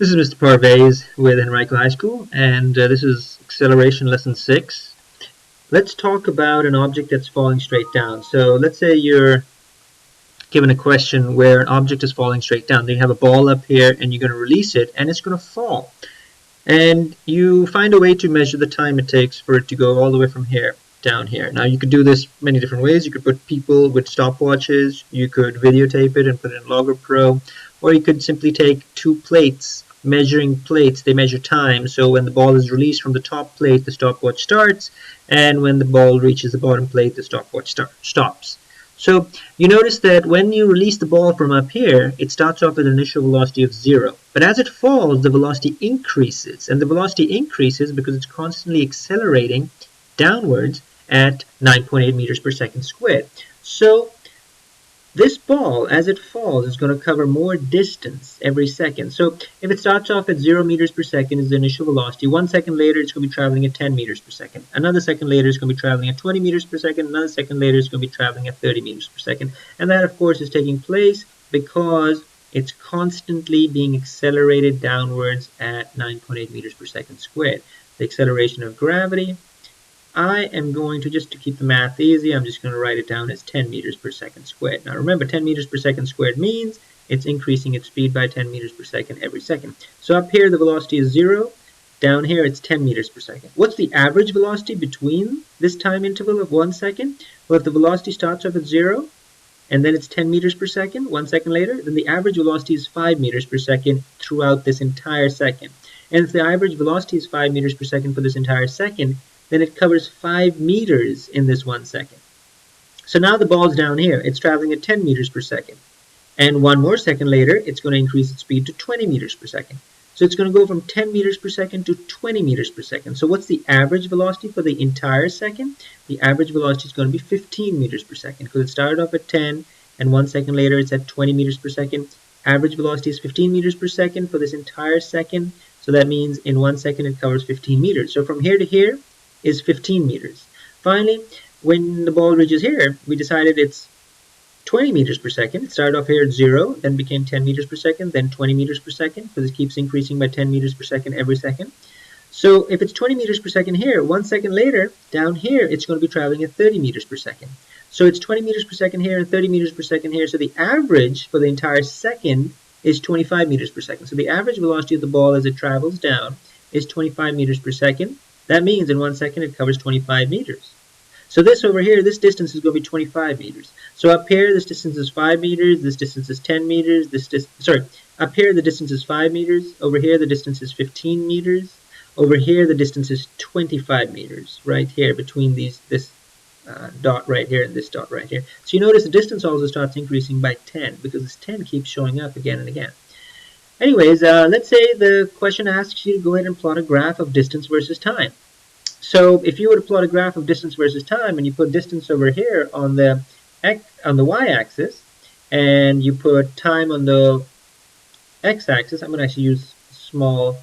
This is Mr. Parvaiz with Henrico High School, and this is Acceleration Lesson 6. Let's talk about an object that's falling straight down. So let's say you're given a question where an object is falling straight down. Then you have a ball up here, and you're going to release it, and it's going to fall. And you find a way to measure the time it takes for it to go all the way from here down here. Now you could do this many different ways. You could put people with stopwatches, you could videotape it and put it in Logger Pro, or you could simply take two plates, measuring plates. They measure time, so when the ball is released from the top plate, the stopwatch starts, and when the ball reaches the bottom plate, the stopwatch stops. So you notice that when you release the ball from up here, it starts off with an initial velocity of 0. But as it falls, the velocity increases. And the velocity increases because it's constantly accelerating downwards at 9.8 meters per second squared. So this ball, as it falls, is going to cover more distance every second. So if it starts off at 0 meters per second is the initial velocity, 1 second later it's going to be traveling at 10 meters per second. Another second later it's going to be traveling at 20 meters per second. Another second later it's going to be traveling at 30 meters per second. And that, of course, is taking place because it's constantly being accelerated downwards at 9.8 meters per second squared. The acceleration of gravity, I am going to, just to keep the math easy, I'm just going to write it down as 10 meters per second squared. Now remember, 10 meters per second squared means it's increasing its speed by 10 meters per second every second. So up here the velocity is 0, down here it's 10 meters per second. What's the average velocity between this time interval of 1 second? Well, if the velocity starts off at 0 and then it's 10 meters per second 1 second later, then the average velocity is 5 meters per second throughout this entire second. And if the average velocity is 5 meters per second for this entire second, then it covers 5 meters in this 1 second. So now the ball's down here. It's traveling at 10 meters per second. And 1 more second later, it's going to increase its speed to 20 meters per second. So it's going to go from 10 meters per second to 20 meters per second. So what's the average velocity for the entire second? The average velocity is going to be 15 meters per second because it started off at 10 and 1 second later it's at 20 meters per second. Average velocity is 15 meters per second for this entire second. So that means in 1 second it covers 15 meters. So from here to here is 15 meters. Finally, when the ball reaches here, we decided it's 20 meters per second. It started off here at 0, then became 10 meters per second, then 20 meters per second, because it keeps increasing by 10 meters per second every second. So if it's 20 meters per second here, 1 second later, down here, it's going to be traveling at 30 meters per second. So it's 20 meters per second here and 30 meters per second here. So the average for the entire second is 25 meters per second. So the average velocity of the ball as it travels down is 25 meters per second. That means in 1 second it covers 25 meters. So this over here, this distance is going to be 25 meters. So up here, this distance is 5 meters, this distance is 10 meters, up here the distance is 5 meters, over here the distance is 15 meters, over here the distance is 25 meters, right here between this dot right here and this dot right here. So you notice the distance also starts increasing by 10 because this 10 keeps showing up again and again. Anyways, let's say the question asks you to go ahead and plot a graph of distance versus time. So if you were to plot a graph of distance versus time and you put distance over here on the y-axis and you put time on the x-axis, I'm going to actually use small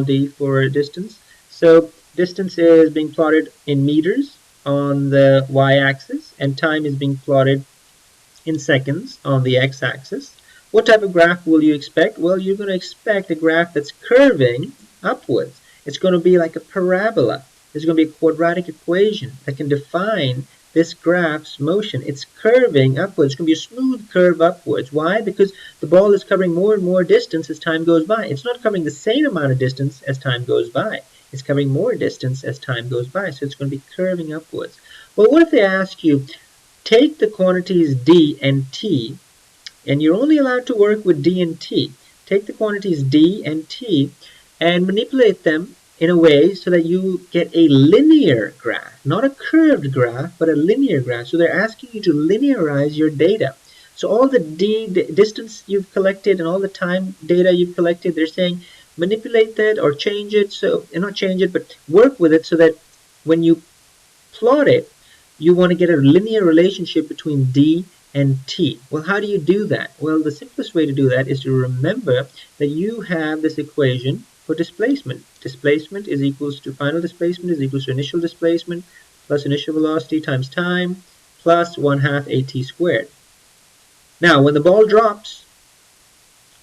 d for distance. So distance is being plotted in meters on the y-axis and time is being plotted in seconds on the x-axis. What type of graph will you expect? Well, you're going to expect a graph that's curving upwards. It's going to be like a parabola. There's going to be a quadratic equation that can define this graph's motion. It's curving upwards. It's going to be a smooth curve upwards. Why? Because the ball is covering more and more distance as time goes by. It's not covering the same amount of distance as time goes by. It's covering more distance as time goes by. So it's going to be curving upwards. Well, what if they ask you, take the quantities d and t, and you're only allowed to work with d and t. Take the quantities d and t and manipulate them in a way so that you get a linear graph, not a curved graph, but a linear graph. So they're asking you to linearize your data. So all the distance you've collected and all the time data you've collected, they're saying manipulate that or change it. So, not change it, but work with it so that when you plot it, you want to get a linear relationship between d and t. Well, how do you do that? Well, the simplest way to do that is to remember that you have this equation for displacement. Displacement is equals to final displacement is equals to initial displacement plus initial velocity times time plus 1/2 at squared. Now, when the ball drops,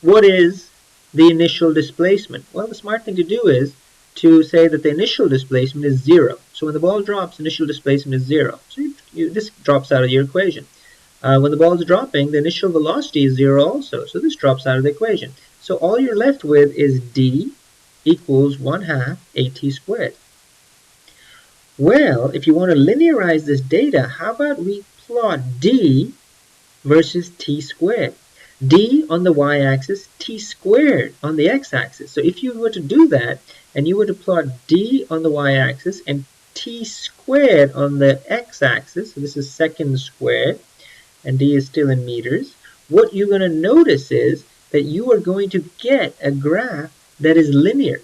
what is the initial displacement? Well, the smart thing to do is to say that the initial displacement is 0. So when the ball drops, initial displacement is 0. So this drops out of your equation. When the ball is dropping, the initial velocity is 0 also. So this drops out of the equation. So all you're left with is d equals 1/2 at squared. Well, if you want to linearize this data, how about we plot d versus t squared? D on the y-axis, t squared on the x-axis. So if you were to do that, and you were to plot d on the y-axis and t squared on the x-axis, so this is seconds squared, and d is still in meters, what you're going to notice is that you are going to get a graph that is linear.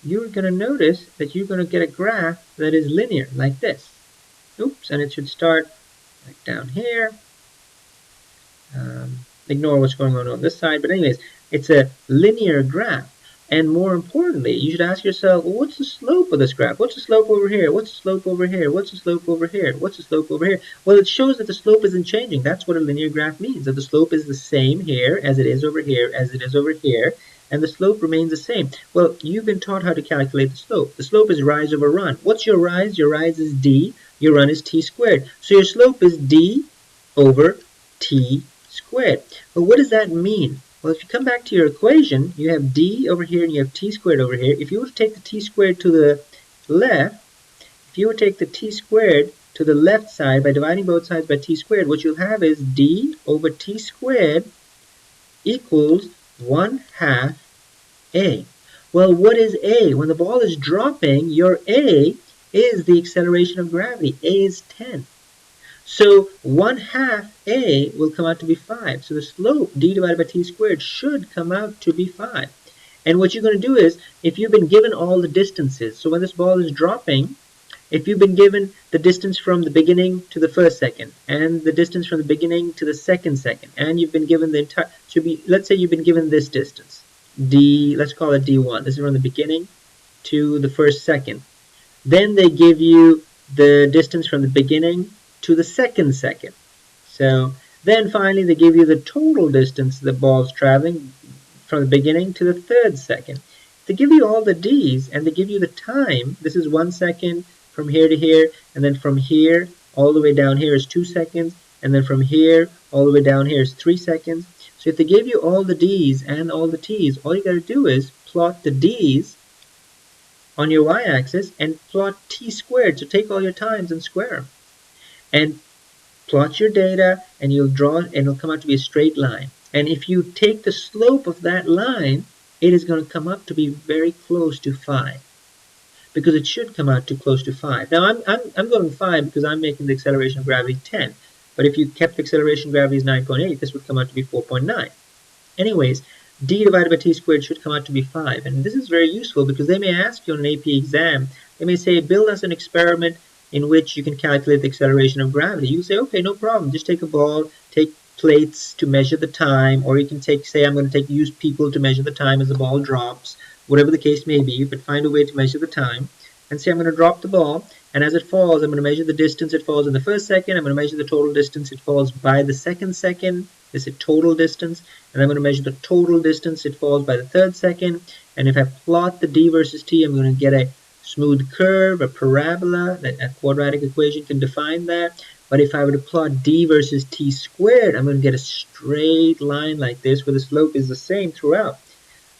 You're going to notice that you're going to get a graph that is linear, like this. Oops, and it should start like down here. Ignore what's going on this side, but anyways, it's a linear graph. And more importantly, you should ask yourself, well, what's the slope of this graph? What's the slope over here? What's the slope over here? What's the slope over here? What's the slope over here? Well, it shows that the slope isn't changing. That's what a linear graph means, that the slope is the same here as it is over here, as it is over here, and the slope remains the same. Well, you've been taught how to calculate the slope. The slope is rise over run. What's your rise? Your rise is d. Your run is t squared. So your slope is d over t squared. But what does that mean? Well, if you come back to your equation, you have d over here and you have t squared over here. If you were to take the t squared to the left, if you were to take the t squared to the left side by dividing both sides by t squared, what you'll have is d over t squared equals 1/2 a. Well, what is a? When the ball is dropping, your a is the acceleration of gravity. A is 10. So 1/2 a will come out to be 5. So the slope, d divided by t squared, should come out to be 5. And what you're going to do is, if you've been given all the distances, so when this ball is dropping, if you've been given the distance from the beginning to the first second, and the distance from the beginning to the second second, and you've been given the entire, let's say you've been given this distance, d, let's call it d1. This is from the beginning to the first second. Then they give you the distance from the beginning to the second second. So then finally they give you the total distance the ball's traveling from the beginning to the third second. They give you all the d's and they give you the time. This is 1 second from here to here, and then from here all the way down here is 2 seconds, and then from here all the way down here is 3 seconds. So if they give you all the d's and all the t's, all you got to do is plot the d's on your y-axis and plot t squared. So take all your times and square them. And plot your data, and you'll draw, and it'll come out to be a straight line. And if you take the slope of that line, it is going to come up to be very close to 5, because it should come out to close to 5. Now I'm going 5 because I'm making the acceleration of gravity 10. But if you kept the acceleration of gravity as 9.8, this would come out to be 4.9. Anyways, d divided by t squared should come out to be 5. And this is very useful because they may ask you on an AP exam, they may say, build us an experiment in which you can calculate the acceleration of gravity. You say, okay, no problem. Just take a ball, take plates to measure the time, or you can say, I'm going to use people to measure the time as the ball drops, whatever the case may be, but find a way to measure the time. And say, I'm going to drop the ball, and as it falls, I'm going to measure the distance it falls in the first second. I'm going to measure the total distance it falls by the second second. This is total distance. And I'm going to measure the total distance it falls by the third second. And if I plot the d versus t, I'm going to get a smooth curve, a parabola. A quadratic equation can define that. But if I were to plot d versus t squared, I'm going to get a straight line like this where the slope is the same throughout.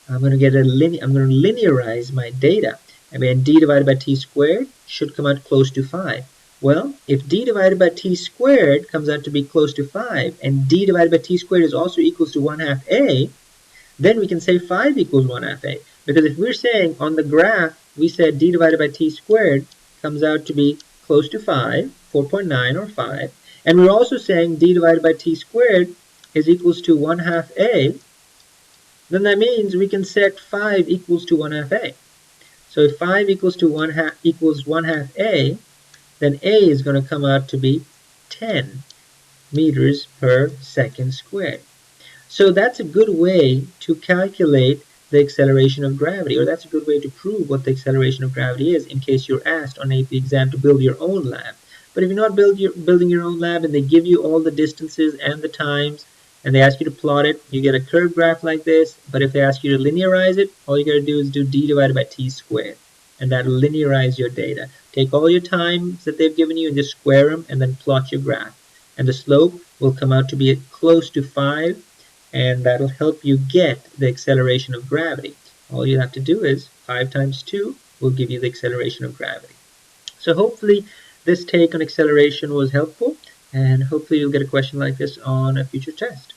I'm going to linearize my data. I mean, d divided by t squared should come out close to 5. Well, if d divided by t squared comes out to be close to 5, and d divided by t squared is also equals to 1/2 a, then we can say 5 equals 1/2 a. Because if we're saying on the graph, we said d divided by t squared comes out to be close to 5, 4.9 or 5, and we're also saying d divided by t squared is equals to 1/2 a, then that means we can set 5 equals to 1/2 a. So if 5 equals 1/2 a, then a is going to come out to be 10 meters per second squared. So that's a good way to calculate the acceleration of gravity, or that's a good way to prove what the acceleration of gravity is in case you're asked on AP exam to build your own lab. But if you're not building your own lab and they give you all the distances and the times and they ask you to plot it, you get a curved graph like this. But if they ask you to linearize it, all you got to do is do d divided by t squared. And that'll linearize your data. Take all your times that they've given you and just square them and then plot your graph. And the slope will come out to be close to 5, and that'll help you get the acceleration of gravity. All you have to do is 5 times 2 will give you the acceleration of gravity. So hopefully this take on acceleration was helpful, and hopefully you'll get a question like this on a future test.